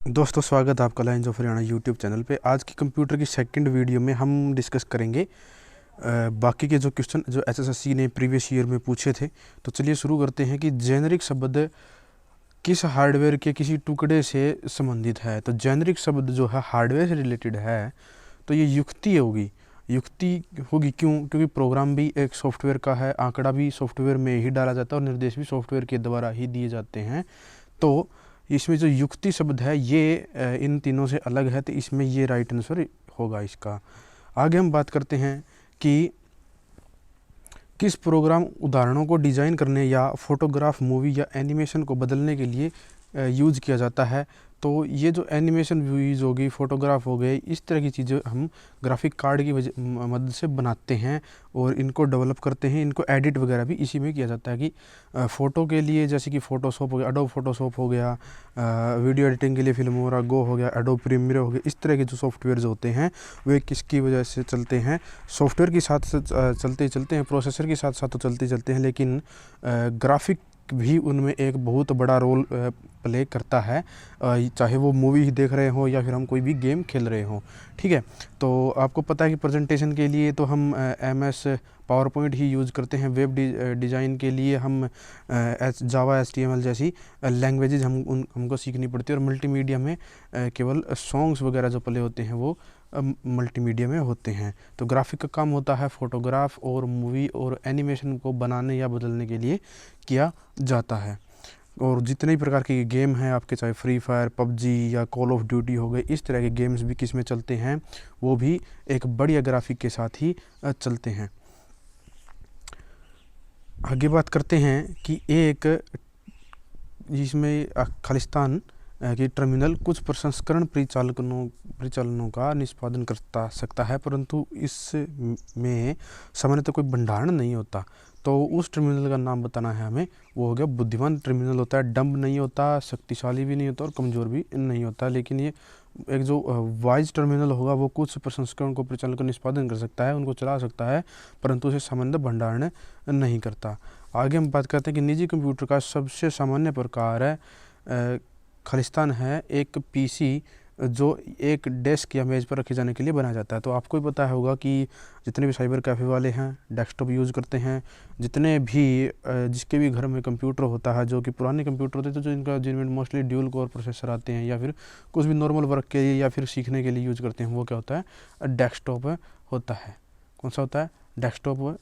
दोस्तों, स्वागत है आपका lines of Haryana YouTube channel पे। आज की कंप्यूटर की सेकंड वीडियो में हम डिस्कस करेंगे बाकी के जो क्वेश्चन जो एसएससी ने प्रीवियस ईयर में पूछे थे। तो चलिए शुरू करते हैं कि जेनरिक शब्द किस हार्डवेयर के किसी टुकड़े से संबंधित है। तो जेनरिक शब्द जो है हार्डवेयर से रिलेटेड है, तो ये युक्ति होगी। युक्ति होगी क्यों? क्योंकि प्रोग्राम भी एक सॉफ्टवेयर का है, आंकड़ा भी सॉफ्टवेयर में ही डाला जाता है और निर्देश भी सॉफ्टवेयर के द्वारा ही दिए जाते हैं। तो इसमें जो युक्ति शब्द है ये इन तीनों से अलग है, तो इसमें ये राइट आंसर होगा इसका। आगे हम बात करते हैं कि किस प्रोग्राम उदाहरणों को डिज़ाइन करने या फोटोग्राफ, मूवी या एनिमेशन को बदलने के लिए यूज़ किया जाता है। तो ये जो एनिमेशन व्यूज़ होगी, फ़ोटोग्राफ हो गए, इस तरह की चीज़ें हम ग्राफिक कार्ड की मदद से बनाते हैं और इनको डेवलप करते हैं। इनको एडिट वगैरह भी इसी में किया जाता है कि फ़ोटो के लिए जैसे कि फ़ोटोशॉप हो गया, एडोब फ़ोटोशॉप हो गया, वीडियो एडिटिंग के लिए फिल्मोरा गो हो गया, एडोब प्रीमियर हो गया। इस तरह के जो सॉफ्टवेयर्स होते हैं वे किसकी वजह से चलते हैं? सॉफ्टवेयर के साथ चलते चलते हैं, प्रोसेसर के साथ साथ तो चलते चलते हैं, लेकिन ग्राफिक भी उनमें एक बहुत बड़ा रोल प्ले करता है, चाहे वो मूवी ही देख रहे हो या फिर हम कोई भी गेम खेल रहे हो। ठीक है, तो आपको पता है कि प्रेजेंटेशन के लिए तो हम MS पावर पॉइंट ही यूज़ करते हैं। वेब डिज़ाइन के लिए हम जावा HTML जैसी लैंग्वेजेज हमको सीखनी पड़ती है। और मल्टीमीडिया में केवल सॉन्ग्स वगैरह जो प्ले होते हैं वो मल्टीमीडिया में होते हैं। तो ग्राफिक का काम होता है फोटोग्राफ और मूवी और एनिमेशन को बनाने या बदलने के लिए किया जाता है। और जितने भी प्रकार के गेम हैं आपके, चाहे फ्री फायर, पबजी या कॉल ऑफ ड्यूटी हो गए, इस तरह के गेम्स भी किस में चलते हैं? वो भी एक बढ़िया ग्राफिक के साथ ही चलते हैं। आगे बात करते हैं कि एक जिसमें खालिस्तान कि टर्मिनल कुछ प्रसंस्करण परिचालनों का निष्पादन करता सकता है, परंतु इसमें सामान्यतः कोई भंडारण नहीं होता। तो उस टर्मिनल का नाम बताना है हमें। वो हो गया बुद्धिमान टर्मिनल होता है। डम्ब नहीं होता, शक्तिशाली भी नहीं होता और कमज़ोर भी नहीं होता। लेकिन ये एक जो वाइज टर्मिनल होगा वो कुछ प्रसंस्करण को परिचालन का निष्पादन कर सकता है, उनको चला सकता है, परंतु उसे सामान्य भंडारण नहीं करता। आगे हम बात करते हैं कि निजी कंप्यूटर का सबसे सामान्य प्रकार है खालिस्तान है एक PC जो एक डेस्क या मेज़ पर रखे जाने के लिए बनाया जाता है। तो आपको ही पता होगा कि जितने भी साइबर कैफ़े वाले हैं डेस्कटॉप यूज़ करते हैं। जितने भी जिसके भी घर में कंप्यूटर होता है, जो कि पुराने कंप्यूटर होते हैं, तो जो जिनमें मोस्टली ड्यूल कोर प्रोसेसर आते हैं या फिर कुछ भी नॉर्मल वर्क के लिए या फिर सीखने के लिए यूज़ करते हैं, वो क्या होता है? डेस्कटॉप होता है। कौन सा होता है? डेस्कटॉप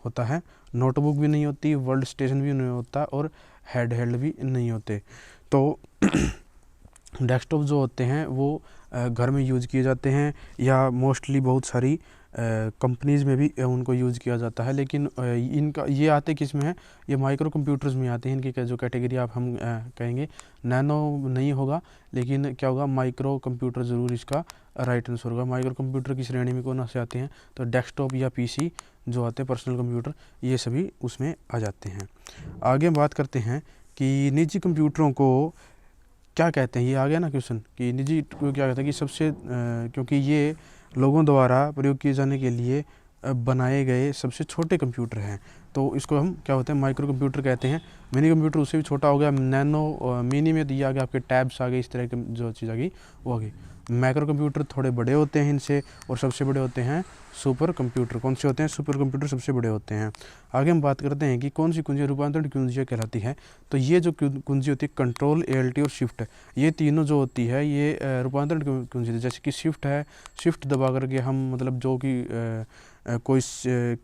होता है। नोटबुक भी नहीं होती, वर्ल्ड स्टेशन भी नहीं होता और हेड हेल्ड भी नहीं होते। तो डेस्कटॉप जो होते हैं वो घर में यूज़ किए जाते हैं या मोस्टली बहुत सारी कंपनीज़ में भी उनको यूज़ किया जाता है। लेकिन इनका ये आते किस में है? ये माइक्रो कंप्यूटर्स में आते हैं। इनकी जो कैटेगरी आप हम कहेंगे, नैनो नहीं होगा, लेकिन क्या होगा? माइक्रो कंप्यूटर ज़रूर इसका राइट आंसर होगा। माइक्रो कंप्यूटर की श्रेणी में कौन से आते हैं? तो डेस्कटॉप या PC जो आते हैं, पर्सनल कंप्यूटर, ये सभी उसमें आ जाते हैं। आगे बात करते हैं कि निजी कंप्यूटरों को क्या कहते हैं। ये आ गया ना क्वेश्चन कि निजी को क्या कहते हैं कि सबसे क्योंकि ये लोगों द्वारा प्रयोग किए जाने के लिए बनाए गए सबसे छोटे कंप्यूटर हैं, तो इसको हम क्या होते हैं? माइक्रो कंप्यूटर कहते हैं। मिनी कंप्यूटर उससे भी छोटा हो गया, नैनो मिनी में दिया गया, आपके टैब्स आ गए, इस तरह की जो चीज़ आ गई वो आ गई। मैक्रो कंप्यूटर थोड़े बड़े होते हैं इनसे, और सबसे बड़े होते हैं सुपर कंप्यूटर। कौन से होते हैं? सुपर कंप्यूटर सबसे बड़े होते हैं। आगे हम बात करते हैं कि कौन सी कुंजी रूपांतरण कुंजियाँ कहलाती है। तो ये जो कुंजी होती है, कंट्रोल, ALT और शिफ्ट, ये तीनों जो होती है ये रूपांतरण कुंजी। जैसे कि शिफ्ट है, शिफ्ट दबा करके हम मतलब जो कि कोई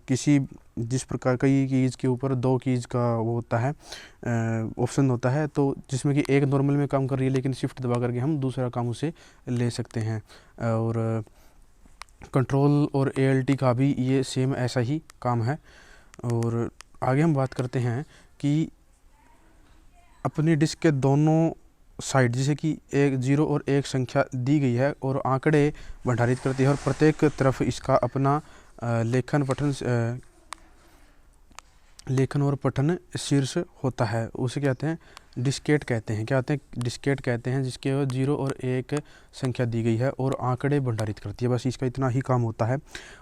किसी जिस प्रकार कई कीज़ के ऊपर 2 कीज़ का वो होता है ऑप्शन होता है, तो जिसमें कि एक नॉर्मल में काम कर रही है, लेकिन शिफ्ट दबा करके हम दूसरा काम उसे ले सकते हैं। और कंट्रोल और ALT का भी ये सेम ऐसा ही काम है। और आगे हम बात करते हैं कि अपनी डिस्क के दोनों साइड, जैसे कि एक 0 और 1 संख्या दी गई है और आंकड़े भंडारित करती है, और प्रत्येक तरफ इसका अपना लेखन और पठन शीर्ष होता है, उसे कहते हैं डिस्केट कहते हैं। क्या होते हैं? डिस्केट कहते हैं, जिसके 0 और 1 संख्या दी गई है और आंकड़े भंडारित करती है। बस इसका इतना ही काम होता है।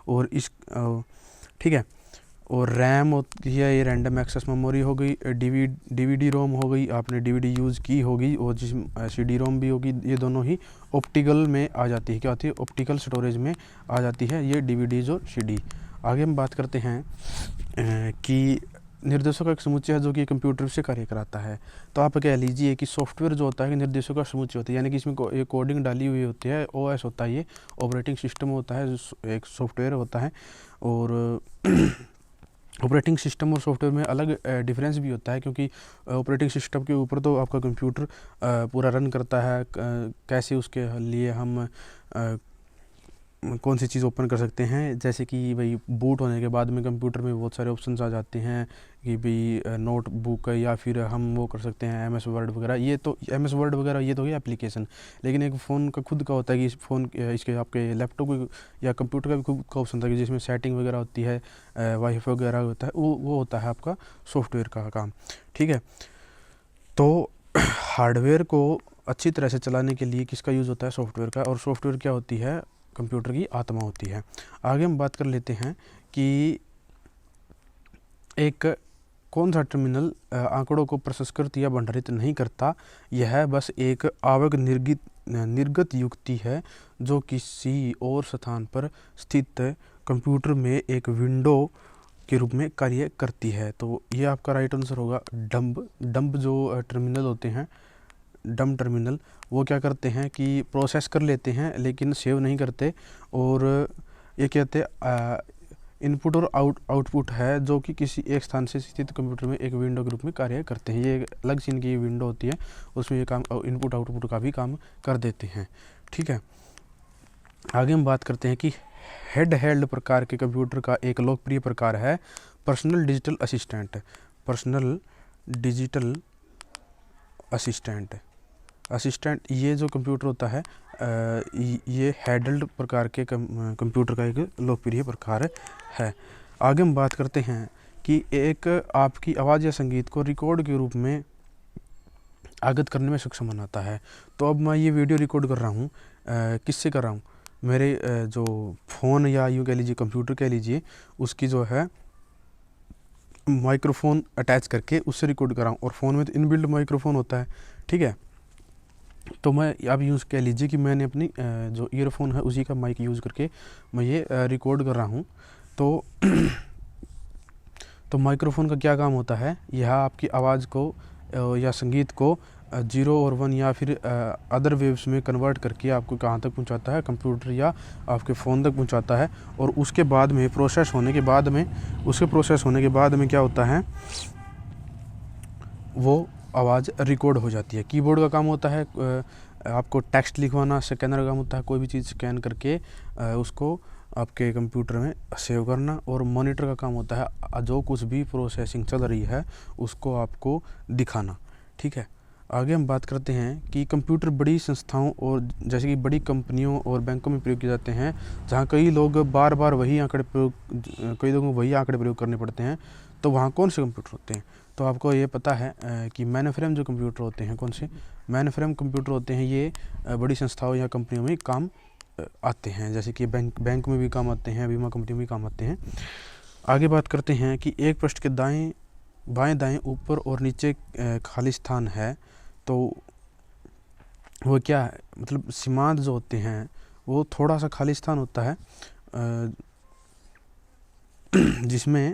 और इस ठीक है। और रैम होती है, ये रैंडम एक्सेस मेमोरी हो गई, डीवीडी रोम हो गई, आपने डीवीडी यूज़ की होगी, और जिस सीडी रोम भी होगी, ये दोनों ही ऑप्टिकल में आ जाती है। क्या होती है? ऑप्टिकल स्टोरेज में आ जाती है ये डीवीडीज और सीडी। आगे हम बात करते हैं कि निर्देशों का एक समुच्चय है जो कि कंप्यूटर से कार्य कराता है। तो आप कह लीजिए कि सॉफ्टवेयर जो होता है कि निर्देशों का समुच्चय होता है, यानी कि इसमें ये कोडिंग डाली हुई होती है, ओएस होता है, ये ऑपरेटिंग सिस्टम होता है, जो एक सॉफ्टवेयर होता है। और ऑपरेटिंग सिस्टम और सॉफ्टवेयर में अलग डिफरेंस भी होता है, क्योंकि ऑपरेटिंग सिस्टम के ऊपर तो आपका कंप्यूटर पूरा रन करता है, कैसे उसके लिए हम कौन सी चीज़ ओपन कर सकते हैं, जैसे कि भाई बूट होने के बाद में कंप्यूटर में बहुत सारे ऑप्शंस आ जाते हैं कि भाई नोटबुक, या फिर हम वो कर सकते हैं एमएस वर्ड वगैरह। ये तो एमएस वर्ड वगैरह ये तो है एप्लीकेशन, लेकिन एक फ़ोन का खुद का होता है कि इस फ़ोन इसके आपके लैपटॉप या कंप्यूटर का भी खुद का ऑप्शन था कि जिसमें सेटिंग वगैरह होती है, वाईफाई वगैरह होता है, वो होता है आपका सॉफ्टवेयर का काम। ठीक है, तो हार्डवेयर को अच्छी तरह से चलाने के लिए किसका यूज़ होता है? सॉफ्टवेयर का। और सॉफ्टवेयर क्या होती है? कंप्यूटर की आत्मा होती है। आगे हम बात कर लेते हैं कि एक कौन सा टर्मिनल आंकड़ों को प्रसंस्कृत या भंडारित नहीं करता। यह बस एक आवक निर्गत युक्ति है जो किसी और स्थान पर स्थित कंप्यूटर में एक विंडो के रूप में कार्य करती है। तो ये आपका राइट आंसर होगा डंब जो टर्मिनल होते हैं, डंब टर्मिनल, वो क्या करते हैं कि प्रोसेस कर लेते हैं लेकिन सेव नहीं करते। और ये कहते हैं इनपुट और आउटपुट है जो कि किसी एक स्थान से स्थित कंप्यूटर में एक विंडो के रूप में कार्य करते हैं। ये अलग से इनकी विंडो होती है, उसमें ये काम इनपुट आउटपुट का भी काम कर देते हैं। ठीक है, आगे हम बात करते हैं कि हेड हेल्ड प्रकार के कंप्यूटर का एक लोकप्रिय प्रकार है personal digital assistant. Personal digital assistant ये जो कंप्यूटर होता है ये हेल्ड प्रकार के कंप्यूटर का एक लोकप्रिय प्रकार है। आगे हम बात करते हैं कि एक आपकी आवाज़ या संगीत को रिकॉर्ड के रूप में आगत करने में सक्षम बनाता है। तो अब मैं ये वीडियो रिकॉर्ड कर रहा हूँ, किससे कर रहा हूँ? मेरे जो फ़ोन या यूँ कह लीजिए कंप्यूटर कह लीजिए, उसकी जो है माइक्रोफोन अटैच करके उससे रिकॉर्ड कर रहा हूँ। और फ़ोन में तो इनबिल्ट माइक्रोफोन होता है। ठीक है, तो मैं अब यूज़ कह लीजिए कि मैंने अपनी जो ईयरफोन है उसी का माइक यूज़ करके मैं ये रिकॉर्ड कर रहा हूँ। तो माइक्रोफोन का क्या काम होता है? यह आपकी आवाज़ को या संगीत को 0 और 1 या फिर अदर वेव्स में कन्वर्ट करके आपको कहाँ तक पहुँचाता है? कंप्यूटर या आपके फ़ोन तक पहुँचाता है। और उसके बाद में प्रोसेस होने के बाद में क्या होता है? वो आवाज़ रिकॉर्ड हो जाती है। कीबोर्ड का काम होता है आपको टेक्स्ट लिखवाना, स्कैनर का काम होता है कोई भी चीज़ स्कैन करके उसको आपके कंप्यूटर में सेव करना, और मॉनिटर का काम होता है जो कुछ भी प्रोसेसिंग चल रही है उसको आपको दिखाना। ठीक है, आगे हम बात करते हैं कि कंप्यूटर बड़ी संस्थाओं और जैसे कि बड़ी कंपनियों और बैंकों में प्रयोग किए जाते हैं, जहाँ कई लोगों को वही आंकड़े प्रयोग करने पड़ते हैं। तो वहाँ कौन से कंप्यूटर होते हैं? तो आपको ये पता है कि मैनफ्रेम जो कंप्यूटर होते हैं, कौन से मैनफ्रेम कंप्यूटर होते हैं, ये बड़ी संस्थाओं या कंपनियों में काम आते हैं, जैसे कि बैंक में भी काम आते हैं, बीमा कंपनी में भी काम आते हैं। आगे बात करते हैं कि एक पृष्ठ के बाएं दाएं ऊपर और नीचे खाली स्थान है। तो वो क्या है? मतलब सीमांत जो होते हैं वो थोड़ा सा खाली स्थान होता है जिसमें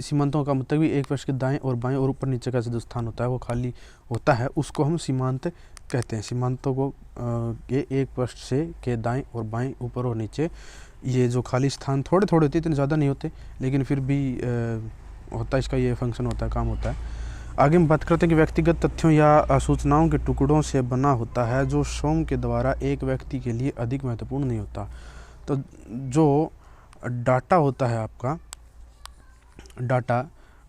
सीमांतों का मतलब भी एक पृष्ठ के दाएं और बाएं और ऊपर नीचे का जो स्थान होता है वो खाली होता है, उसको हम सीमांत कहते हैं। सीमांतों को ये एक पृष्ठ से के दाएं और बाएं ऊपर और नीचे ये जो खाली स्थान थोड़े थोड़े होते, इतने ज़्यादा नहीं होते, लेकिन फिर भी होता है, इसका ये फंक्शन होता है, काम होता है। आगे हम बात करते हैं कि व्यक्तिगत तथ्यों या सूचनाओं के टुकड़ों से बना होता है जो स्वयं के द्वारा एक व्यक्ति के लिए अधिक महत्वपूर्ण नहीं होता। तो जो डाटा होता है आपका डाटा,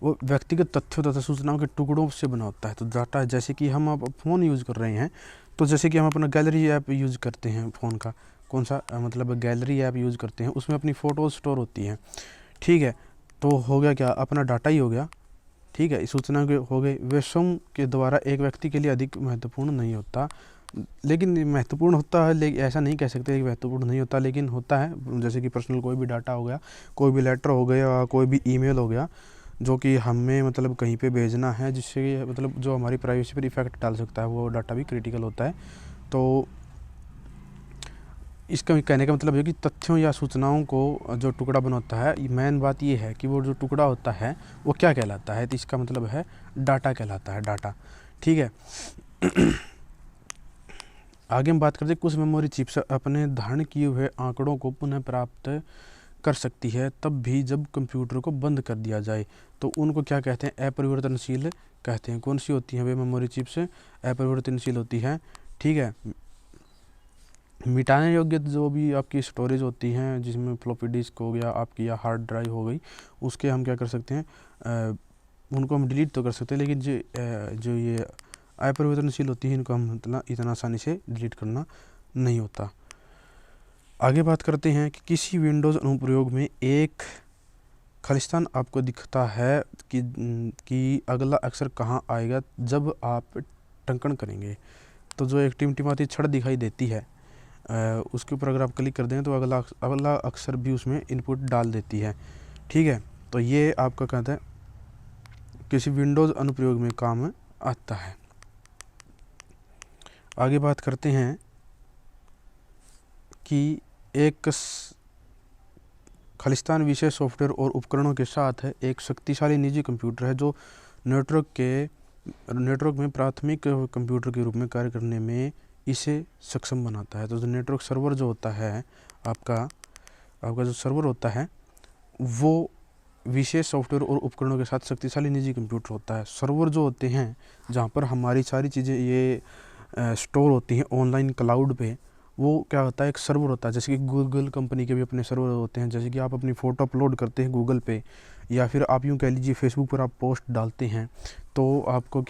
वो व्यक्तिगत तथ्यों तथा सूचनाओं के टुकड़ों से बना होता है। तो डाटा जैसे कि हम अब फ़ोन यूज़ कर रहे हैं, तो जैसे कि हम अपना गैलरी ऐप यूज़ करते हैं, फ़ोन का कौन सा मतलब गैलरी ऐप यूज़ करते हैं, उसमें अपनी फ़ोटोज़ स्टोर होती हैं। ठीक है, तो हो गया क्या? अपना डाटा ही हो गया। ठीक है, सूचना के हो गए, वे स्वयं के द्वारा एक व्यक्ति के लिए अधिक महत्वपूर्ण नहीं होता। लेकिन महत्वपूर्ण होता है, लेकिन ऐसा नहीं कह सकते कि महत्वपूर्ण नहीं होता, लेकिन होता है। जैसे कि पर्सनल कोई भी डाटा हो गया, कोई भी लेटर हो गया, कोई भी ईमेल हो गया, जो कि हमें मतलब कहीं पे भेजना है, जिससे मतलब जो हमारी प्राइवेसी पर इफ़ेक्ट डाल सकता है, वो डाटा भी क्रिटिकल होता है। तो इसका कहने का मतलब है कि तथ्यों या सूचनाओं को जो टुकड़ा बनाता है, मेन बात ये है कि वो जो टुकड़ा होता है वो क्या कहलाता है, तो इसका मतलब है डाटा कहलाता है, डाटा। ठीक है। आगे हम बात करते हैं, कुछ मेमोरी चिप्स अपने धारण किए हुए आंकड़ों को पुनः प्राप्त कर सकती है, तब भी जब कंप्यूटर को बंद कर दिया जाए। तो उनको क्या कहते हैं, अपरिवर्तनशील कहते हैं। कौन सी होती हैं वे मेमोरी चिप्स, अपरिवर्तनशील होती हैं। ठीक है। मिटाने योग्य जो भी आपकी स्टोरेज होती हैं, जिसमें फ्लॉपी डिस्क हो गया आपकी, या हार्ड ड्राइव हो गई, उसके हम क्या कर सकते हैं, उनको हम डिलीट तो कर सकते हैं, लेकिन जो ये अपरिवर्तनशील होती है, इनको हम इतना आसानी से डिलीट करना नहीं होता। आगे बात करते हैं कि किसी विंडोज़ अनुप्रयोग में एक खालिस्तान आपको दिखता है कि अगला अक्षर कहाँ आएगा जब आप टंकण करेंगे। तो जो एक टिमटिमाती छड़ दिखाई देती है, उसके ऊपर अगर आप क्लिक कर दें तो अगला अक्षर भी उसमें इनपुट डाल देती है। ठीक है। तो ये आपका कहता है किसी विंडोज़ अनुप्रयोग में काम आता है। आगे बात करते हैं कि एक खालिस्तान विशेष सॉफ्टवेयर और उपकरणों के साथ है एक शक्तिशाली निजी कंप्यूटर है, जो नेटवर्क में प्राथमिक कंप्यूटर के रूप में कार्य करने में इसे सक्षम बनाता है। तो जो नेटवर्क सर्वर जो होता है, आपका जो सर्वर होता है, वो विशेष सॉफ्टवेयर और उपकरणों के साथ शक्तिशाली निजी कंप्यूटर होता है। सर्वर जो होते हैं, जहाँ पर हमारी सारी चीज़ें ये स्टोर होती हैं ऑनलाइन क्लाउड पे, वो क्या होता है, एक सर्वर होता है। जैसे कि गूगल कंपनी के भी अपने सर्वर होते हैं। जैसे कि आप अपनी फ़ोटो अपलोड करते हैं गूगल पे, या फिर आप यूँ कह लीजिए फेसबुक पर आप पोस्ट डालते हैं, तो आपको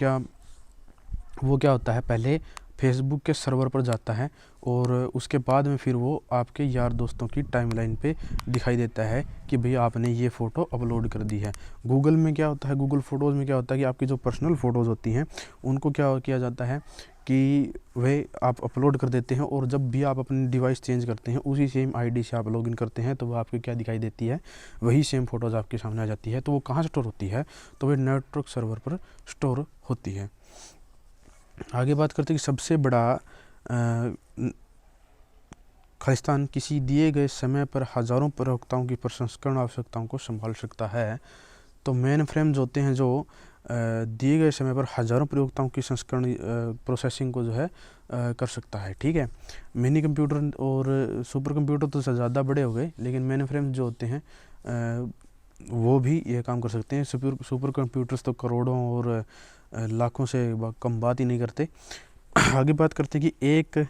वो क्या होता है, पहले फेसबुक के सर्वर पर जाता है, और उसके बाद में फिर वो आपके यार दोस्तों की टाइमलाइन पे दिखाई देता है कि भई आपने ये फ़ोटो अपलोड कर दी है। गूगल में क्या होता है, गूगल फ़ोटोज़ में क्या होता है कि आपकी जो पर्सनल फ़ोटोज़ होती हैं, उनको क्या किया जाता है कि वे आप अपलोड कर देते हैं, और जब भी आप अपनी डिवाइस चेंज करते हैं, उसी सेम आईडी से आप लॉगिन करते हैं, तो वो आपको क्या दिखाई देती है, वही सेम फ़ोटोज़ आपके सामने आ जाती है। तो वो कहाँ स्टोर होती है, तो वे नेटवर्क सर्वर पर स्टोर होती है। आगे बात करते हैं कि सबसे बड़ा खालिस्तान किसी दिए गए समय पर हज़ारों प्रयोक्ताओं की प्रसंस्करण आवश्यकताओं को संभाल सकता है। तो मेन फ्रेम जो होते हैं, जो दिए गए समय पर हज़ारों प्रयोक्ताओं की संस्करण प्रोसेसिंग को जो है कर सकता है। ठीक है। मिनी कंप्यूटर और सुपर कंप्यूटर तो ज़्यादा बड़े हो गए, लेकिन मेन फ्रेम जो होते हैं वो भी ये काम कर सकते हैं। सुपर कंप्यूटर्स तो करोड़ों और लाखों से कम बात ही नहीं करते। आगे बात करते हैं कि एक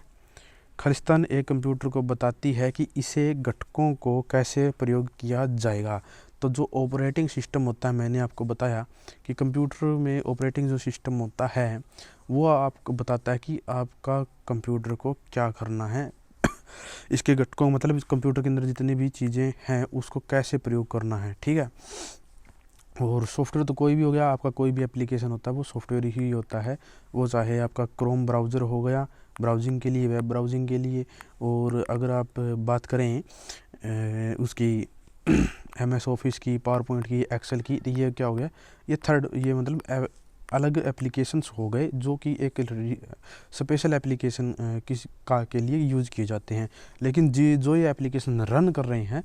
खालिस्तान एक कंप्यूटर को बताती है कि इसे घटकों को कैसे प्रयोग किया जाएगा। तो जो ऑपरेटिंग सिस्टम होता है, मैंने आपको बताया कि कंप्यूटर में ऑपरेटिंग जो सिस्टम होता है, वो आपको बताता है कि आपका कंप्यूटर को क्या करना है, इसके घटकों मतलब इस कंप्यूटर के अंदर जितनी भी चीज़ें हैं उसको कैसे प्रयोग करना है। ठीक है। और सॉफ्टवेयर तो कोई भी हो गया, आपका कोई भी एप्लीकेशन होता है वो सॉफ्टवेयर ही होता है। वो चाहे आपका क्रोम ब्राउज़र हो गया ब्राउजिंग के लिए, वेब ब्राउजिंग के लिए, और अगर आप बात करें उसकी MS ऑफिस की, पावर पॉइंट की, एक्सेल की, तो ये क्या हो गया, ये मतलब अलग एप्लीकेशंस हो गए, जो कि एक स्पेशल एप्लीकेशन के लिए यूज़ किए जाते हैं। लेकिन जो ये एप्लीकेशन रन कर रहे हैं,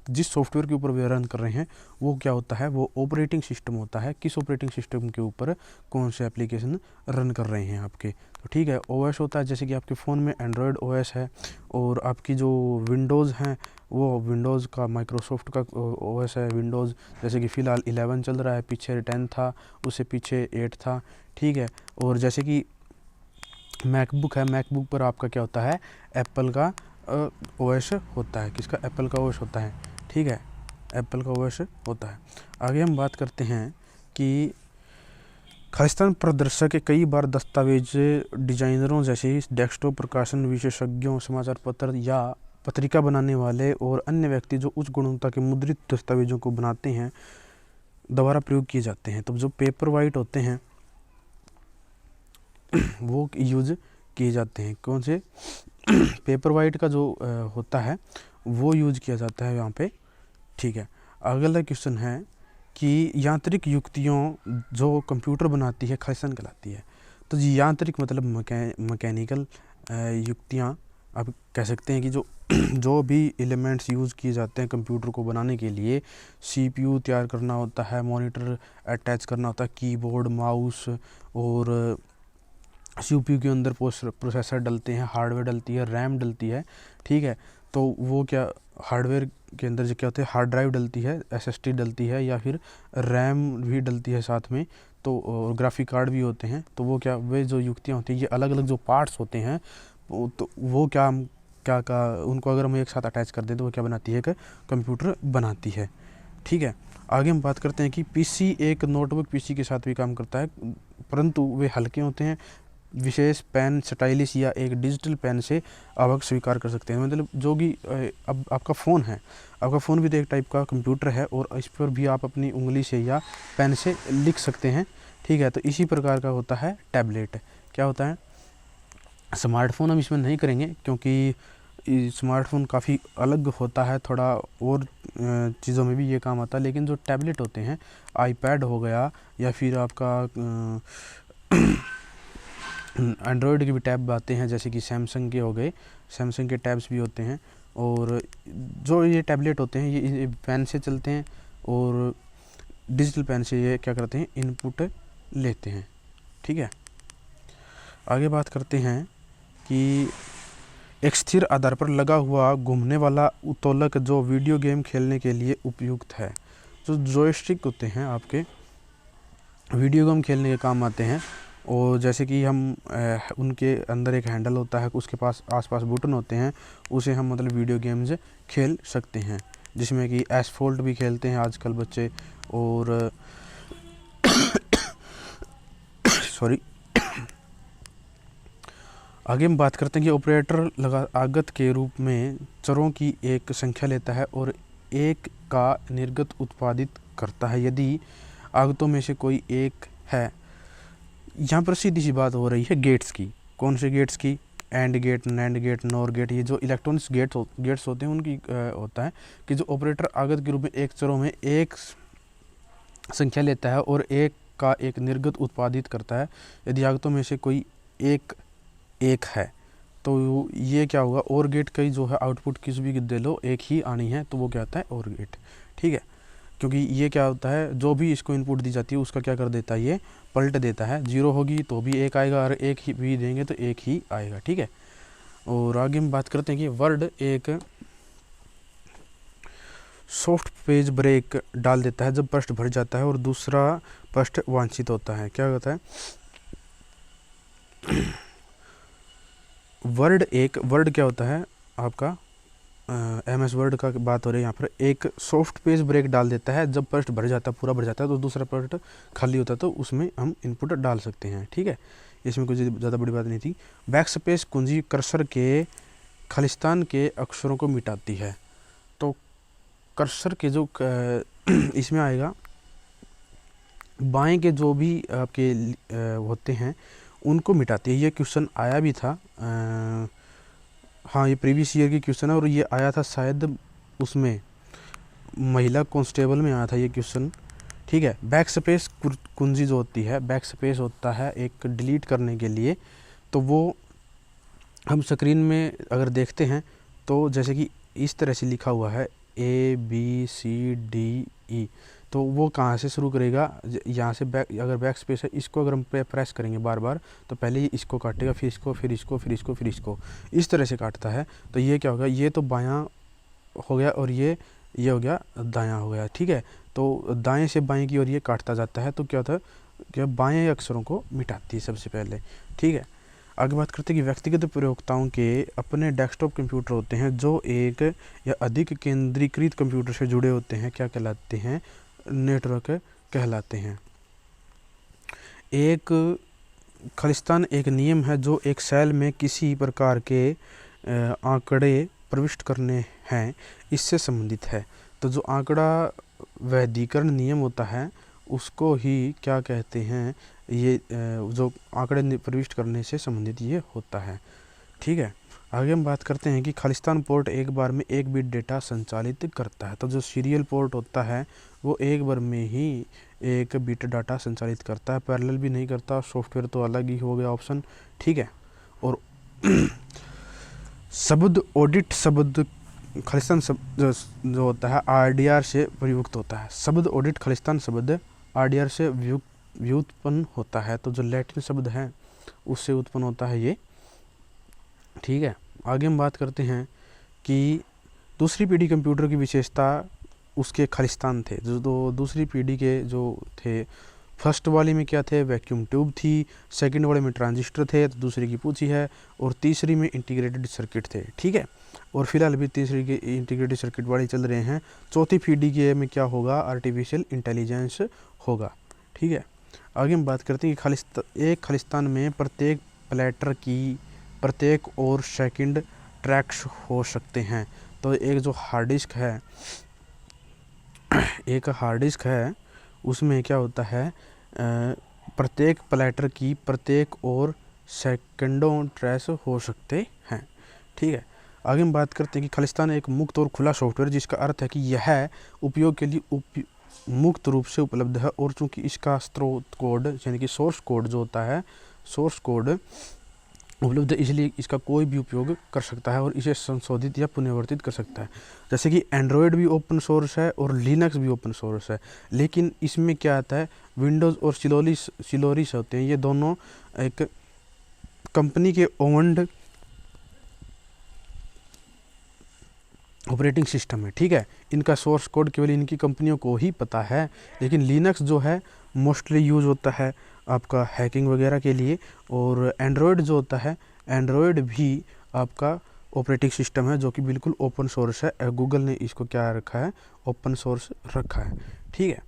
जिस सॉफ्टवेयर के ऊपर वे रन कर रहे हैं, वो क्या होता है, वो ऑपरेटिंग सिस्टम होता है। किस ऑपरेटिंग सिस्टम के ऊपर कौन से एप्लीकेशन रन कर रहे हैं आपके। तो ठीक है। OS होता है, जैसे कि आपके फ़ोन में एंड्रॉयड OS है, और आपकी जो विंडोज़ हैं वो विंडोज़ का, माइक्रोसॉफ्ट का OS है विंडोज़। जैसे कि फ़िलहाल 11 चल रहा है, पीछे 10 था, उससे पीछे 8 था। ठीक है। और जैसे कि मैकबुक है, मैकबुक पर आपका क्या होता है, एप्पल का OS होता है। किसका, एप्पल का OS होता है। ठीक है। एप्पल का OS होता है। आगे हम बात करते हैं कि खालिस्तान प्रदर्शक कई बार दस्तावेज डिजाइनरों जैसे डेस्कटॉप प्रकाशन विशेषज्ञों, समाचार पत्र या पत्रिका बनाने वाले और अन्य व्यक्ति जो उच्च गुणवत्ता के मुद्रित दस्तावेजों को बनाते हैं, दोबारा प्रयोग किए जाते हैं। तो जो पेपर वाइट होते हैं वो यूज़ किए जाते हैं। कौन से? पेपर वाइट का जो होता है वो यूज किया जाता है यहाँ पे, ठीक है। अगला क्वेश्चन है कि यांत्रिक युक्तियों जो कंप्यूटर बनाती है खालिस्तान कहलाती है। तो जी यांत्रिक मतलब मैकेनिकल युक्तियाँ आप कह सकते हैं कि जो जो भी एलिमेंट्स यूज़ किए जाते हैं कंप्यूटर को बनाने के लिए, सीपीयू तैयार करना होता है, मॉनिटर अटैच करना होता है, कीबोर्ड, माउस, और सीपीयू के अंदर प्रोसेसर डलते हैं, हार्डवेयर डलती है, रैम डलती है, ठीक है। तो वो क्या हार्डवेयर के अंदर जो क्या होता है, हार्ड ड्राइव डलती है, एसएसडी डलती है, या फिर रैम भी डलती है साथ में, तो और ग्राफिक कार्ड भी होते हैं। तो वो क्या, वे जो युक्तियाँ होती हैं, ये अलग अलग जो पार्ट्स होते हैं, तो वो क्या उनको अगर हम एक साथ अटैच कर दें तो वो क्या बनाती है, कि कंप्यूटर बनाती है, ठीक है। आगे हम बात करते हैं कि पीसी एक नोटबुक पीसी के साथ भी काम करता है, परंतु वे हल्के होते हैं। विशेष पेन, स्टाइलिश या एक डिजिटल पेन से आवक स्वीकार कर सकते हैं। मतलब जो कि अब आपका फ़ोन है, आपका फ़ोन भी तो एक टाइप का कंप्यूटर है, और इस पर भी आप अपनी उंगली से या पेन से लिख सकते हैं, ठीक है। तो इसी प्रकार का होता है टैबलेट। क्या होता है? स्मार्टफ़ोन हम इसमें नहीं करेंगे क्योंकि स्मार्टफ़ोन काफ़ी अलग होता है, थोड़ा और चीज़ों में भी ये काम आता है। लेकिन जो टैबलेट होते हैं, आईपैड हो गया, या फिर आपका एंड्रॉयड के भी टैब आते हैं, जैसे कि सैमसंग के हो गए, सैमसंग के टैब्स भी होते हैं। और जो ये टैबलेट होते हैं ये पेन से चलते हैं, और डिजिटल पेन से ये क्या करते हैं, इनपुट लेते हैं, ठीक है। आगे बात करते हैं कि एक स्थिर आधार पर लगा हुआ घूमने वाला उत्तोलक जो वीडियो गेम खेलने के लिए उपयुक्त है। जो जॉयस्टिक होते हैं आपके, वीडियो गेम खेलने के काम आते हैं, और जैसे कि हम उनके अंदर एक हैंडल होता है, उसके पास आसपास बटन होते हैं, उसे हम मतलब वीडियो गेम्स खेल सकते हैं, जिसमें कि एसफॉल्ट भी खेलते हैं आजकल बच्चे। और सॉरी आगे हम बात करते हैं कि ऑपरेटर आगत के रूप में चरों की एक संख्या लेता है और एक का निर्गत उत्पादित करता है यदि आगतों में से कोई एक है। यहाँ पर सीधी सी बात हो रही है गेट्स की। कौन से गेट्स की? AND gate, NAND gate, NOR gate. ये जो इलेक्ट्रॉनिक्स गेट्स होते हैं उनकी होता है कि जो ऑपरेटर आगत के रूप में एक चरों में एक संख्या लेता है और एक का एक निर्गत उत्पादित करता है यदि आगतों में से कोई एक है। तो ये क्या होगा, और गेट का जो है आउटपुट किस भी दे लो एक ही आनी है, तो वो क्या होता है, और गेट, ठीक है। क्योंकि ये क्या होता है, जो भी इसको इनपुट दी जाती है उसका क्या कर देता है, ये पलट देता है। 0 होगी तो भी एक आएगा, और एक ही भी देंगे तो एक ही आएगा, ठीक है। और आगे हम बात करते हैं कि वर्ड एक सॉफ्ट पेज ब्रेक डाल देता है जब पृष्ठ भर जाता है और दूसरा पृष्ठ वांछित होता है। क्या होता है? वर्ड क्या होता है आपका, MS वर्ड का बात हो रही है यहाँ पर। एक सॉफ्ट पेज ब्रेक डाल देता है जब पृष्ठ भर जाता है, पूरा भर जाता है, तो दूसरा पृष्ठ खाली होता है, तो उसमें हम इनपुट डाल सकते हैं, ठीक है। इसमें कुछ ज़्यादा बड़ी बात नहीं थी। बैकस्पेस कुंजी कर्सर के खालिस्तान के अक्षरों को मिटाती है। तो कर्सर के जो इसमें आएगा, बाएं के जो भी आपके होते हैं उनको मिटाती है। ये क्वेश्चन आया भी था, हाँ ये प्रीवियस ईयर की क्वेश्चन है, और ये आया था शायद उसमें महिला कांस्टेबल में आया था ये क्वेश्चन, ठीक है। बैक स्पेस कुंजी जो होती है, बैक स्पेस होता है एक डिलीट करने के लिए। तो वो हम स्क्रीन में अगर देखते हैं तो जैसे कि इस तरह से लिखा हुआ है ABCDE, तो वो कहाँ से शुरू करेगा, यहाँ से अगर बैक स्पेस है, इसको अगर हम प्रेस करेंगे बार बार तो पहले ही इसको काटेगा, फिर इसको, फिर इसको, फिर इसको, फिर इसको, इस तरह से काटता है। तो ये क्या होगा, ये तो बायां हो गया और ये हो गया दायां हो गया, ठीक है। तो दाएं से बाएं की ओर ये काटता जाता है, तो क्या होता है, क्या बाएं अक्षरों को मिटाती है सबसे पहले, ठीक है। आगे बात करते हैं कि व्यक्तिगत प्रयोक्ताओं के अपने डेस्कटॉप कंप्यूटर होते हैं जो एक या अधिक केंद्रीकृत कंप्यूटर से जुड़े होते हैं। क्या कहलाते हैं? नेटवर्क कहलाते हैं। एक खालिस्तान एक नियम है जो एक सेल में किसी प्रकार के आंकड़े प्रविष्ट करने हैं, इससे संबंधित है। तो जो आंकड़ा वैधीकरण नियम होता है उसको ही क्या कहते हैं, ये जो आंकड़े प्रविष्ट करने से संबंधित ये होता है। ठीक है, आगे हम बात करते हैं कि खालिस्तान पोर्ट एक बार में 1 बिट डेटा संचालित करता है। तो जो सीरियल पोर्ट होता है वो एक बार में ही 1 बिट डाटा संचालित करता है, पैरेलल भी नहीं करता। सॉफ्टवेयर तो अलग ही हो गया ऑप्शन। ठीक है, और शब्द ऑडिट, शब्द खालिस्तान शब्द जो होता है आरडीआर से प्रयुक्त होता है। शब्द ऑडिट खालिस्तान शब्द आरडीआर से व्युत्पन्न होता है। तो जो लैटिन शब्द है उससे उत्पन्न होता है ये। ठीक है, आगे हम बात करते हैं कि दूसरी पीढ़ी कंप्यूटर की विशेषता उसके खालिस्तान थे। जो दूसरी पीढ़ी के जो थे, फर्स्ट वाली में क्या थे, वैक्यूम ट्यूब थी, सेकंड वाले में ट्रांजिस्टर थे, तो दूसरी की पूछी है, और तीसरी में इंटीग्रेटेड सर्किट थे। ठीक है, और फिलहाल भी तीसरी के इंटीग्रेटेड सर्किट वाले चल रहे हैं। चौथी पीढ़ी के में क्या होगा, आर्टिफिशियल इंटेलिजेंस होगा। ठीक है, आगे हम बात करते हैं कि एक खालिस्तान में प्रत्येक प्लेटर की प्रत्येक और सेकंड ट्रैक्स हो सकते हैं। तो एक जो हार्ड डिस्क है, एक हार्ड डिस्क है, उसमें क्या होता है, प्रत्येक प्लेटर की प्रत्येक और सेकंडों ट्रेस हो सकते हैं। ठीक है, आगे हम बात करते हैं कि खालिस्तान एक मुक्त और खुला सॉफ्टवेयर, जिसका अर्थ है कि यह उपयोग के लिए मुक्त रूप से उपलब्ध है, और चूंकि इसका स्रोत कोड यानी कि सोर्स कोड जो होता है, सोर्स कोड उपलब्ध है, इसलिए इसका कोई भी उपयोग कर सकता है और इसे संशोधित या पुनरावर्तित कर सकता है। जैसे कि एंड्रॉयड भी ओपन सोर्स है और लिनक्स भी ओपन सोर्स है, लेकिन इसमें क्या आता है, विंडोज़ और सिलोरिस होते हैं, ये दोनों एक कंपनी के ओन्ड ऑपरेटिंग सिस्टम है। ठीक है, इनका सोर्स कोड केवल इनकी कंपनियों को ही पता है। लेकिन लिनक्स जो है मोस्टली यूज़ होता है आपका हैकिंग वगैरह के लिए, और एंड्रॉयड जो होता है, एंड्रॉयड भी आपका ऑपरेटिंग सिस्टम है जो कि बिल्कुल ओपन सोर्स है। गूगल ने इसको क्या रखा है, ओपन सोर्स रखा है। ठीक है,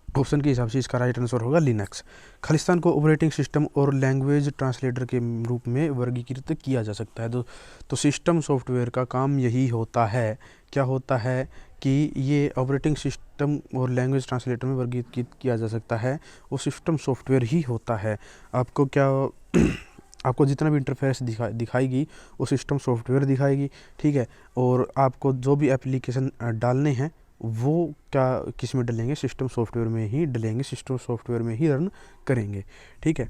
ऑप्शन के हिसाब से इसका राइट आंसर होगा लिनक्स। खालिस्तान को ऑपरेटिंग सिस्टम और लैंग्वेज ट्रांसलेटर के रूप में वर्गीकृत किया जा सकता है। तो सिस्टम सॉफ्टवेयर का काम यही होता है, क्या होता है कि ये ऑपरेटिंग सिस्टम और लैंग्वेज ट्रांसलेटर में वर्गीकृत किया जा सकता है, वो सिस्टम सॉफ्टवेयर ही होता है। आपको क्या आपको जितना भी इंटरफेस दिखाएगी वो सिस्टम सॉफ्टवेयर दिखाएगी। ठीक है, और आपको जो भी एप्लीकेशन डालने हैं वो क्या किस में डलेंगे, सिस्टम सॉफ्टवेयर में ही डलेंगे, सिस्टम सॉफ्टवेयर में ही रन करेंगे। ठीक है,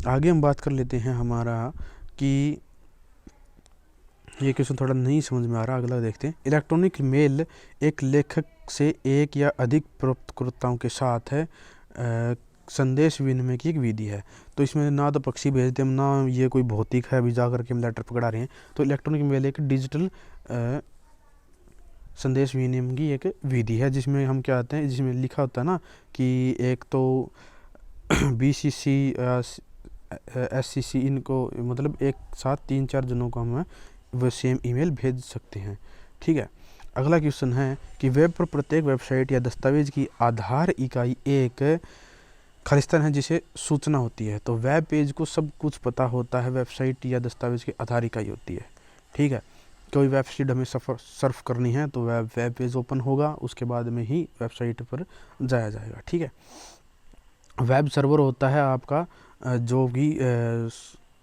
आगे हम बात कर लेते हैं हमारा कि ये क्वेश्चन थोड़ा नहीं समझ में आ रहा, अगला देखते हैं। इलेक्ट्रॉनिक मेल एक लेखक से एक या अधिक प्राप्तकर्ताओं के साथ है संदेश विनिमय की एक विधि है। तो इसमें ना तो पक्षी भेजते हम, ना ये कोई भौतिक है अभी जा करके हम लेटर पकड़ा रहे हैं। तो इलेक्ट्रॉनिक मेल एक डिजिटल संदेश विनिमय की एक विधि है, जिसमें हम क्या आते हैं, जिसमें लिखा होता है ना कि एक तो BCC SCC, इनको मतलब एक साथ 3-4 जनों को हम वो सेम ईमेल भेज सकते हैं। ठीक है, अगला क्वेश्चन है कि वेब पर प्रत्येक वेबसाइट या दस्तावेज की आधार इकाई एक खालिस्तान है जिसे सूचना होती है। तो वेब पेज को सब कुछ पता होता है, वेबसाइट या दस्तावेज की आधार इकाई होती है। ठीक है, कोई वेबसाइट हमें सर्फ करनी है तो वेब पेज ओपन होगा, उसके बाद में ही वेबसाइट पर जाया जाएगा। ठीक है, वेब सर्वर होता है आपका जो कि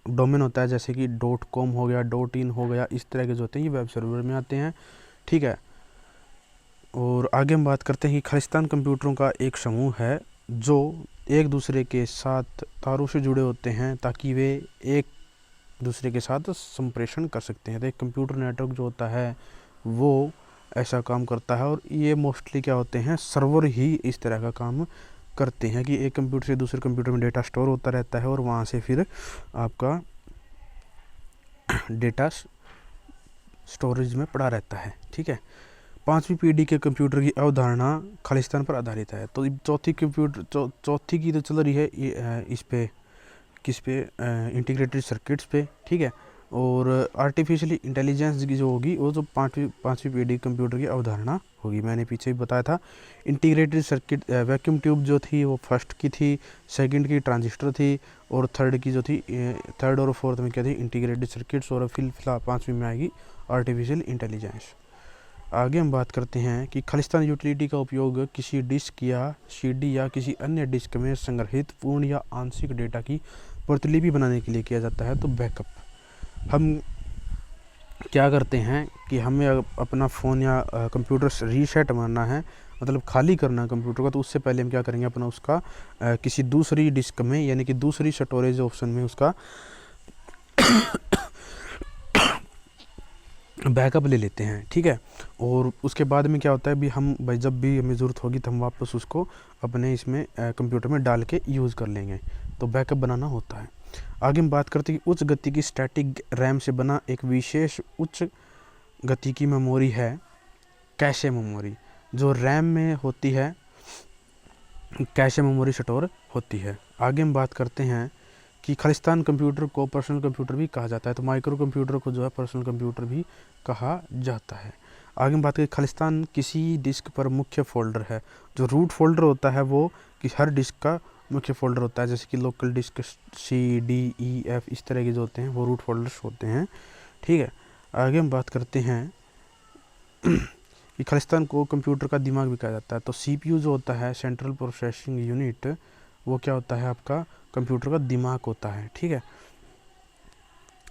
डोमेन होता है, जैसे कि .com हो गया, .in हो गया, इस तरह के जो होते हैं ये वेब सर्वर में आते हैं। ठीक है, और आगे हम बात करते हैं कि खालिस्तान कंप्यूटरों का एक समूह है जो एक दूसरे के साथ तारों से जुड़े होते हैं ताकि वे एक दूसरे के साथ संप्रेषण कर सकते हैं। तो एक कंप्यूटर नेटवर्क जो होता है वो ऐसा काम करता है, और ये मोस्टली क्या होते हैं, सर्वर ही इस तरह का काम करते हैं कि एक कंप्यूटर से दूसरे कंप्यूटर में डेटा स्टोर होता रहता है और वहाँ से फिर आपका डेटा स्टोरेज में पड़ा रहता है। ठीक है, 5वीं पीढ़ी के कंप्यूटर की अवधारणा खालिस्तान पर आधारित है। तो चौथी की तो चल रही है इस पे, किस पे, इंटीग्रेटेड सर्किट्स पे। ठीक है, और आर्टिफिशियल इंटेलिजेंस की जो होगी वो जो पाँचवीं पीढ़ी कंप्यूटर की अवधारणा होगी। मैंने पीछे भी बताया था, इंटीग्रेटेड सर्किट वैक्यूम ट्यूब जो थी वो फर्स्ट की थी, सेकंड की ट्रांजिस्टर थी, और थर्ड की जो थी, थर्ड और फोर्थ में क्या थी, इंटीग्रेटेड सर्किट्स, और फिलहाल 5वीं में आएगी आर्टिफिशियल इंटेलिजेंस। आगे हम बात करते हैं कि खालिस्तान यूटिलिटी का उपयोग किसी डिस्क या सीडी या किसी अन्य डिस्क में संग्रहित पूर्ण या आंशिक डेटा की प्रतिलिपि बनाने के लिए किया जाता है। तो बैकअप, हम क्या करते हैं कि हमें अपना फ़ोन या कंप्यूटर रीसेट मारना है, मतलब खाली करना है कंप्यूटर का, तो उससे पहले हम क्या करेंगे, अपना उसका किसी दूसरी डिस्क में यानी कि दूसरी स्टोरेज ऑप्शन में उसका बैकअप ले लेते हैं। ठीक है, और उसके बाद में क्या होता है, भाई जब भी हमें ज़रूरत होगी तो हम वापस उसको अपने इसमें कंप्यूटर में डाल के यूज़ कर लेंगे। तो बैकअप बनाना होता है। आगे हम बात करते हैं कि उच्च गति की स्टैटिक रैम से बना एक विशेष उच्च गति की मेमोरी है कैशे मेमोरी, जो रैम में होती है, कैशे मेमोरी स्टोर होती है। आगे हम बात करते हैं कि खालिस्तान कंप्यूटर को पर्सनल कंप्यूटर भी कहा जाता है। तो माइक्रो कंप्यूटर को जो है पर्सनल कंप्यूटर भी कहा जाता है। आगे हम बात करें, खालिस्तान किसी डिस्क पर मुख्य फोल्डर है। जो रूट फोल्डर होता है वो कि हर डिस्क का मुख्य फोल्डर होता है, जैसे कि local disk C, D, E, F इस तरह के जो होते हैं वो रूट फोल्डर्स होते हैं। ठीक है, आगे हम बात करते हैं कि खालिस्तान को कंप्यूटर का दिमाग भी कहा जाता है। तो CPU जो होता है, सेंट्रल प्रोसेसिंग यूनिट, वो क्या होता है, आपका कंप्यूटर का दिमाग होता है। ठीक है,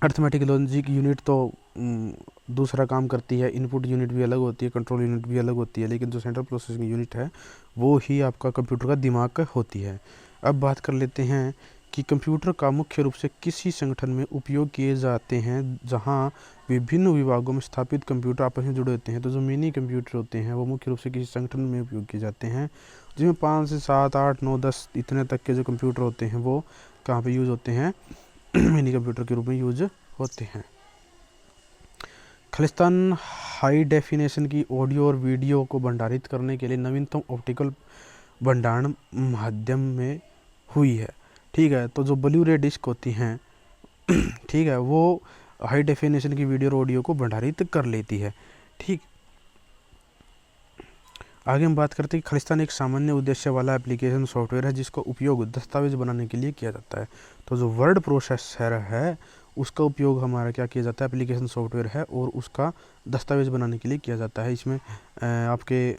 अर्थमेटिक लॉजिक यूनिट तो दूसरा काम करती है, इनपुट यूनिट भी अलग होती है, कंट्रोल यूनिट भी अलग होती है, लेकिन जो सेंट्रल प्रोसेसिंग यूनिट है वो ही आपका कंप्यूटर का दिमाग होती है। अब बात कर लेते हैं कि कंप्यूटर का मुख्य रूप से किसी संगठन में उपयोग किए जाते हैं जहां विभिन्न विभागों में स्थापित कंप्यूटर आपस में जुड़े होते हैं। तो जो मिनी कंप्यूटर होते हैं वो मुख्य रूप से किसी संगठन में उपयोग किए जाते हैं, जिसमें 5 से 7, 8, 9, 10 इतने तक के जो कंप्यूटर होते हैं वो कहाँ पे यूज़ होते हैं, मिनी कंप्यूटर के रूप में यूज होते हैं। खालिस्तान हाई डेफिनेशन की ऑडियो और वीडियो को भंडारित करने के लिए नवीनतम ऑप्टिकल भंडारण माध्यम में हुई है। ठीक है, तो जो ब्लू रे डिस्क होती हैं ठीक है, वो हाई डेफिनेशन की वीडियो और ऑडियो को भंडारित कर लेती है। ठीक, आगे हम बात करते हैं कि खालिस्तान एक सामान्य उद्देश्य वाला एप्लीकेशन सॉफ्टवेयर है जिसका उपयोग दस्तावेज बनाने के लिए किया जाता है। तो जो वर्ड प्रोसेसर है उसका उपयोग हमारा क्या किया जाता है, एप्लीकेशन सॉफ्टवेयर है और उसका दस्तावेज बनाने के लिए किया जाता है। इसमें आपके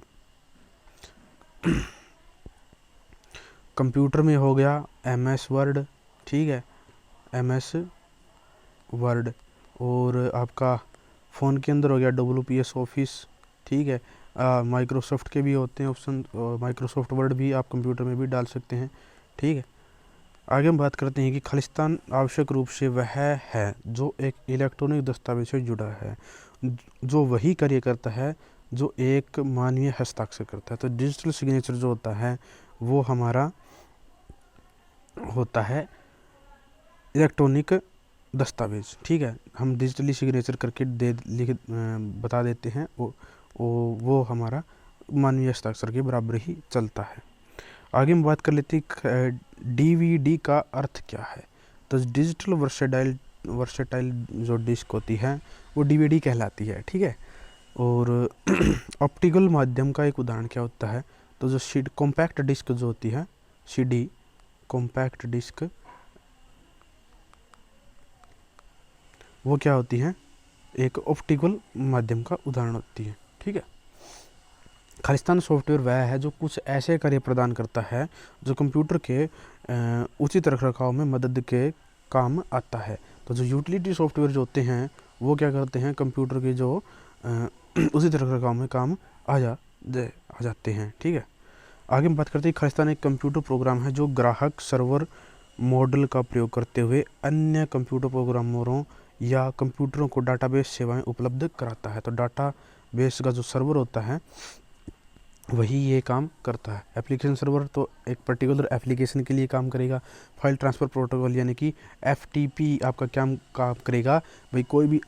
कंप्यूटर में हो गया MS वर्ड, ठीक है, MS वर्ड, और आपका फ़ोन के अंदर हो गया WPS ऑफिस। ठीक है, माइक्रोसॉफ्ट के भी होते हैं ऑप्शन, माइक्रोसॉफ्ट वर्ड भी आप कंप्यूटर में भी डाल सकते हैं। ठीक है, आगे हम बात करते हैं कि खालिस्तान आवश्यक रूप से वह है जो एक इलेक्ट्रॉनिक दस्तावेज से जुड़ा है, जो वही कार्य करता है जो एक मानवीय हस्ताक्षर करता है। तो डिजिटल सिग्नेचर जो होता है वो हमारा होता है इलेक्ट्रॉनिक दस्तावेज। ठीक है, हम डिजिटली सिग्नेचर करके बता देते हैं, वो हमारा मानवीय हस्ताक्षर के बराबर ही चलता है। आगे हम बात कर लेते हैं DVD का अर्थ क्या है। तो डिजिटल वर्सेटाइल जो डिस्क होती है वो DVD कहलाती है। ठीक है, और ऑप्टिकल माध्यम का एक उदाहरण क्या होता है, तो जो कॉम्पैक्ट डिस्क जो होती है CD कॉम्पैक्ट डिस्क, वो क्या होती है, एक ऑप्टिकल माध्यम का उदाहरण होती है। ठीक है, खालिस्तान सॉफ्टवेयर वह है जो कुछ ऐसे कार्य प्रदान करता है जो कंप्यूटर के उचित रखरखाव में मदद के काम आता है। तो जो यूटिलिटी सॉफ्टवेयर जो होते हैं वो क्या करते हैं, कंप्यूटर के जो उचित रखरखाव में काम आ जाते हैं। ठीक है, आगे हम बात करते हैं खालिस्तान एक कंप्यूटर प्रोग्राम है जो ग्राहक सर्वर मॉडल का प्रयोग करते हुए अन्य कंप्यूटर प्रोग्रामरों या कंप्यूटरों को डाटाबेस सेवाएं उपलब्ध कराता है। तो डाटाबेस का जो सर्वर होता है वही ये काम करता है। एप्लीकेशन सर्वर तो एक पर्टिकुलर एप्लीकेशन के लिए काम करेगा। फाइल ट्रांसफ़र प्रोटोकॉल यानी कि FTP आपका क्या काम करेगा, भाई कोई भी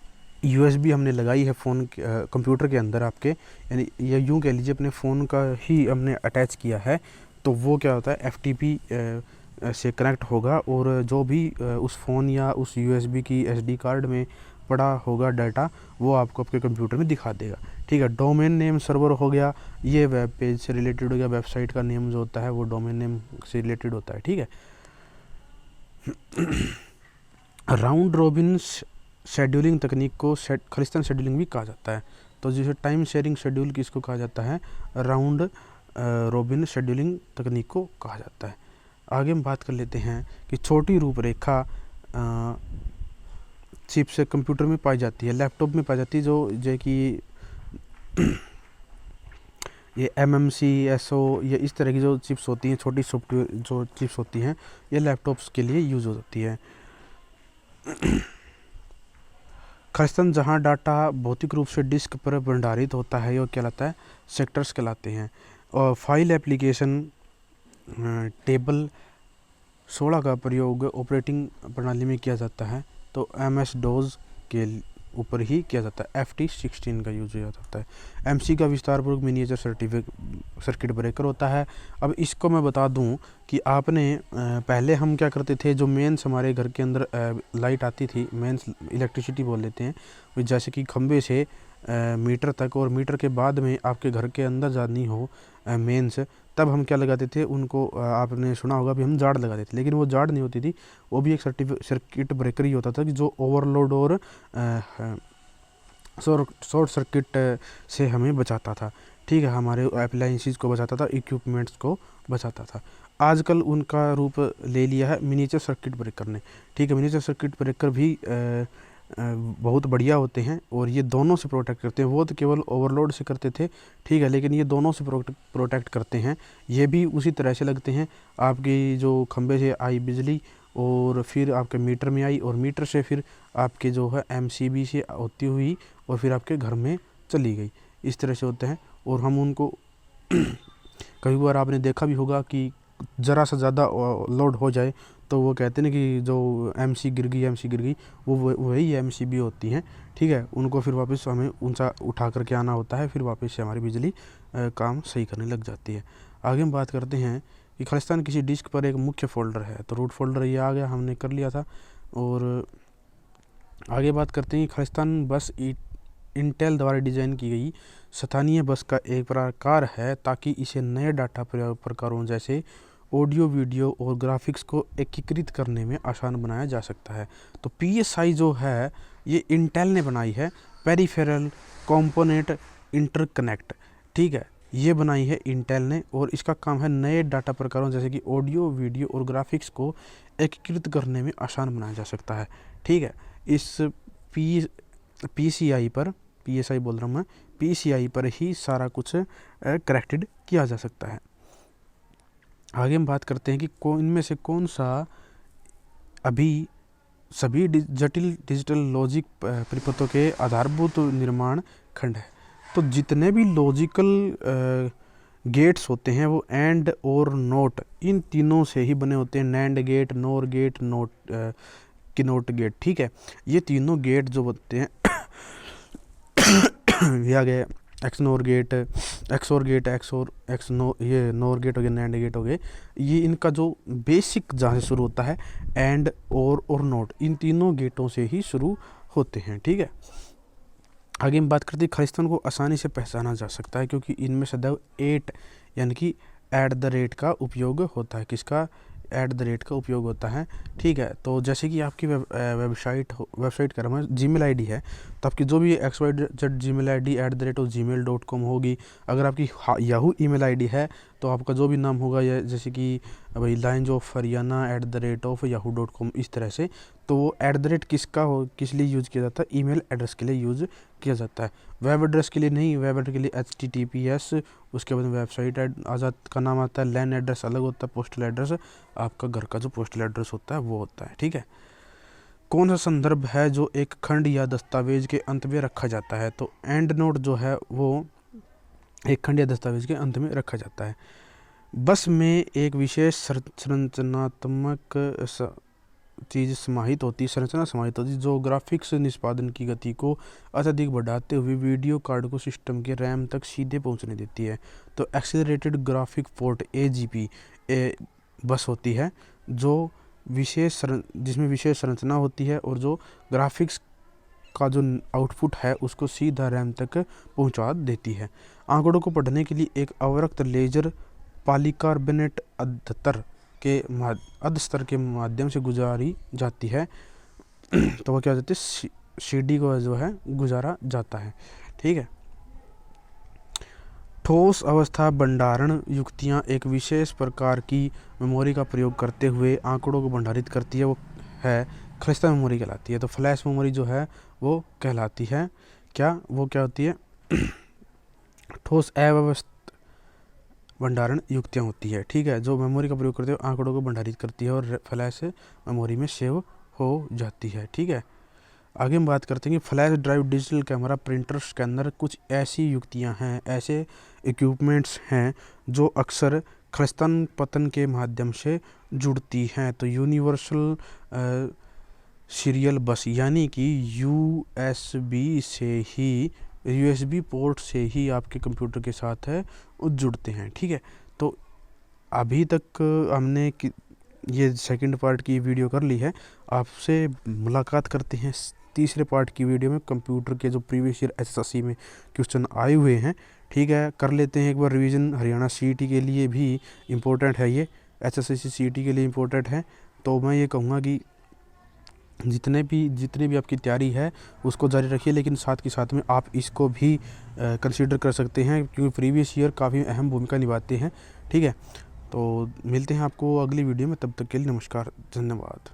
USB हमने लगाई है फ़ोन कंप्यूटर के अंदर आपके, यानी या यूँ कह लीजिए अपने फ़ोन का ही हमने अटैच किया है, तो वो क्या होता है FTP से कनेक्ट होगा और जो भी उस फ़ोन या उस USB की SD कार्ड में पड़ा होगा डाटा वो आपको आपके कंप्यूटर में दिखा देगा। ठीक है, डोमेन नेम सर्वर हो गया, ये वेब पेज से रिलेटेड हो गया, वेबसाइट का नेम जो होता है वो डोमेन नेम से रिलेटेड होता है। ठीक है, राउंड रॉबिन शेड्यूलिंग तकनीक को खालिस्तान शेड्यूलिंग भी कहा जाता है। तो जैसे टाइम शेयरिंग शेड्यूल किसको कहा जाता है, राउंड रोबिन शेड्यूलिंग तकनीक को कहा जाता है। आगे हम बात कर लेते हैं कि छोटी रूपरेखा चिप से कंप्यूटर में पाई जाती है, लैपटॉप में पाई जाती है, जो कि ये MMC SO या इस तरह की जो चिप्स होती हैं, छोटी सॉफ्टवेयर जो चिप्स होती हैं, ये लैपटॉप्स के लिए यूज़ होती है। खालिस्तान जहाँ डाटा भौतिक रूप से डिस्क पर भंडारित होता है, ये कहलाता है सेक्टर्स कहलाते हैं। और फाइल एप्लीकेशन टेबल 16 का प्रयोग ऑपरेटिंग प्रणाली में किया जाता है, तो MS-DOS के ऊपर ही किया जाता है, FT16 का यूज किया जाता है। MC का विस्तारपूर्वक मिनिएचर सर्किट ब्रेकर होता है। अब इसको मैं बता दूं कि आपने पहले हम क्या करते थे, जो मेंस हमारे घर के अंदर लाइट आती थी, मेंस इलेक्ट्रिसिटी बोल लेते हैं, जैसे कि खंबे से मीटर तक, और मीटर के बाद में आपके घर के अंदर जानी हो मेंस, तब हम क्या लगाते थे उनको, आपने सुना होगा भी हम जाड़ लगाते थे, लेकिन वो जाड़ नहीं होती थी, वो भी एक सर्किट ब्रेकर ही होता था कि जो ओवरलोड और शॉर्ट सर्किट से हमें बचाता था। ठीक है, हमारे अप्लायंसेस को बचाता था, इक्विपमेंट्स को बचाता था। आजकल उनका रूप ले लिया है मिनिएचर सर्किट ब्रेकर ने। ठीक है, मिनिएचर सर्किट ब्रेकर भी बहुत बढ़िया होते हैं और ये दोनों से प्रोटेक्ट करते हैं। वो तो केवल ओवरलोड से करते थे, ठीक है, लेकिन ये दोनों से प्रोटेक्ट करते हैं। ये भी उसी तरह से लगते हैं, आपकी जो खंबे से आई बिजली और फिर आपके मीटर में आई, और मीटर से फिर आपके जो है MCB से होती हुई और फिर आपके घर में चली गई, इस तरह से होते हैं। और हम उनको कई बार आपने देखा भी होगा कि ज़रा सा ज़्यादा लोड हो जाए तो वो कहते हैं कि जो MC गिर गई, वो वही MCB होती हैं। ठीक है, उनको फिर वापस हमें ऊंचा उठा करके आना होता है, फिर वापस से हमारी बिजली काम सही करने लग जाती है। आगे हम बात करते हैं कि खालिस्तान किसी डिस्क पर एक मुख्य फोल्डर है, तो रूट फोल्डर ये आ गया, हमने कर लिया था। और आगे बात करते हैं कि खालिस्तान बस इंटेल द्वारा डिज़ाइन की गई स्थानीय बस का एक प्रकार है, ताकि इसे नए डाटा प्रकारों जैसे ऑडियो, वीडियो और ग्राफिक्स को एकीकृत करने में आसान बनाया जा सकता है। तो PSI जो है ये इंटेल ने बनाई है, पेरिफेरल कंपोनेंट इंटरकनेक्ट। ठीक है, ये बनाई है इंटेल ने, और इसका काम है नए डाटा प्रकारों जैसे कि ऑडियो, वीडियो और ग्राफिक्स को एकीकृत करने में आसान बनाया जा सकता है। ठीक है, इस PCI पर, PSI बोल रहा हूँ मैं, PCI पर ही सारा कुछ करेक्टेड किया जा सकता है। आगे हम बात करते हैं कि इनमें से कौन सा अभी सभी जटिल डिजिटल लॉजिक परिपथों के आधारभूत निर्माण खंड है। तो जितने भी लॉजिकल गेट्स होते हैं वो एंड और नोट, इन तीनों से ही बने होते हैं। NAND gate, NOR gate, NOT gate. ठीक है, ये तीनों गेट जो बनते हैं ये आ गए एक्सनोर गेट, एक्सोर गेट, ये नोर गेट हो गए, नैंड गेट हो गए। ये इनका जो बेसिक जहाँ से शुरू होता है, एंड और नोट, इन तीनों गेटों से ही शुरू होते हैं। ठीक है, आगे हम बात करते हैं खालिस्तान को आसानी से पहचाना जा सकता है क्योंकि इनमें सदैव 8 यानी कि @ का उपयोग होता है। किसका? @ का उपयोग होता है। ठीक है, तो जैसे कि आपकी वेबसाइट का नाम जीमेल ID है, तो आपकी जो भी XYZ जीमेल ID @gmail.com होगी। अगर आपकी याहू ईमेल ID है तो आपका जो भी नाम होगा, या जैसे कि भाई लाइन्स ऑफ हरियाणा @yahoo.com, इस तरह से। तो वो @ किस लिए यूज़ किया जाता है? ईमेल एड्रेस के लिए यूज़ किया जाता है, वेब एड्रेस के लिए नहीं। वेब एड्रेस के लिए HTTPS, उसके बाद वेबसाइट आज़ाद का नाम आता है। लैन एड्रेस अलग होता है, पोस्टल एड्रेस आपका घर का जो पोस्टल एड्रेस होता है वो होता है। ठीक है, कौन सा संदर्भ है जो एक खंड या दस्तावेज के अंत में रखा जाता है? तो एंड नोट जो है वो एक खंड या दस्तावेज के अंत में रखा जाता है। बस में एक विशेष संरचनात्मक संरचना समाहित होती है जो ग्राफिक्स निष्पादन की गति को अत्यधिक बढ़ाते हुए वीडियो कार्ड को सिस्टम के रैम तक सीधे पहुंचने देती है। तो एक्सीलरेटेड ग्राफिक पोर्ट AGP बस होती है जिसमें विशेष संरचना होती है और जो ग्राफिक्स का जो आउटपुट है उसको सीधा रैम तक पहुंचा देती है। आंकड़ों को पढ़ने के लिए एक अवरक्त लेजर पॉलीकार्बोनेट अधस्तर के माध्यम से गुजारी जाती है। तो वो क्या हो जाती है? CD को जो है गुजारा जाता है। ठीक है, ठोस अवस्था भंडारण युक्तियाँ एक विशेष प्रकार की मेमोरी का प्रयोग करते हुए आंकड़ों को भंडारित करती है, वो है खलिस्ता मेमोरी कहलाती है। तो फ्लैश मेमोरी जो है वो कहलाती है क्या, वो क्या होती है, ठोस अव्यवस्थित भंडारण युक्तियाँ होती है, ठीक है, जो मेमोरी का प्रयोग करते हुए आंकड़ों को भंडारित करती है और फ्लैश मेमोरी में सेव हो जाती है, ठीक है। आगे हम बात करते हैं कि flash drive, digital camera, printer, scanner कुछ ऐसी युक्तियां हैं, ऐसे इक्विपमेंट्स हैं जो अक्सर खलिस्तान पतन के माध्यम से जुड़ती हैं। तो यूनिवर्सल सीरियल बस यानी कि यूएसबी पोर्ट से ही आपके कंप्यूटर के साथ है वो जुड़ते हैं, ठीक है। तो अभी तक हमने ये सेकंड पार्ट की वीडियो कर ली है। आपसे मुलाकात करते हैं तीसरे पार्ट की वीडियो में। कंप्यूटर के जो प्रीवियस ईयर एसएससी में क्वेश्चन आए हुए हैं, ठीक है, कर लेते हैं एक बार रिवीजन। हरियाणा सीईटी के लिए भी इम्पोर्टेंट है, ये एसएससी सीईटी के लिए इम्पोर्टेंट है। तो मैं ये कहूँगा कि जितने भी आपकी तैयारी है उसको जारी रखिए, लेकिन साथ के साथ में आप इसको भी कंसीडर कर सकते हैं, क्योंकि प्रीवियस ईयर काफ़ी अहम भूमिका निभाते हैं, ठीक है। तो मिलते हैं आपको अगली वीडियो में, तब तक के लिए नमस्कार, धन्यवाद।